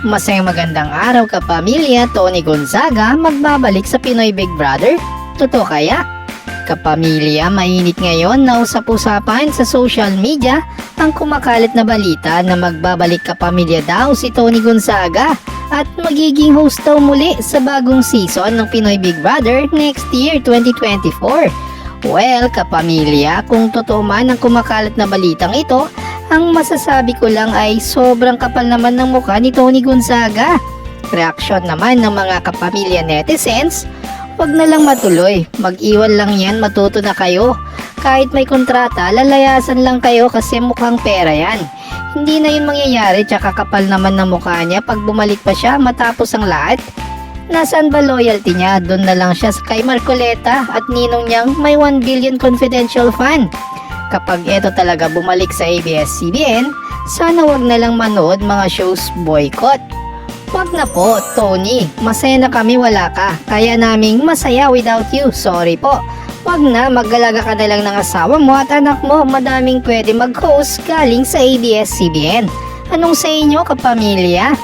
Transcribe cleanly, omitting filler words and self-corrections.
Masayang magandang araw kapamilya, Tony Gonzaga magbabalik sa Pinoy Big Brother. Totoo kaya? Kapamilya, mainit ngayon na usap-usapan sa social media ang kumakalat na balita na magbabalik kapamilya daw si Tony Gonzaga at magiging host daw muli sa bagong season ng Pinoy Big Brother next year 2024. Well, kapamilya, kung totoo man ang kumakalat na balitang ito, ang masasabi ko lang ay sobrang kapal naman ng mukha ni Tony Gonzaga. Reaksyon naman ng mga kapamilya netizens, wag na lang matuloy, mag-iwan lang yan, matuto na kayo. Kahit may kontrata, lalayasan lang kayo kasi mukhang pera yan. Hindi na yun mangyayari, tsaka kapal naman ng mukha niya pag bumalik pa siya matapos ang lahat. Nasaan ba loyalty niya? Doon na lang siya kay Marcoleta at ninong niyang may 1 billion confidential fund. Kapag ito talaga bumalik sa ABS-CBN, sana wag na lang manood mga shows boycott. Wag na po, Tony. Masaya na kami wala ka. Kaya naming masaya without you. Sorry po. Wag na, maggalaga ka na lang ng asawa mo at anak mo. Madaming pwede mag-host galing sa ABS-CBN. Anong sa inyo, kapamilya?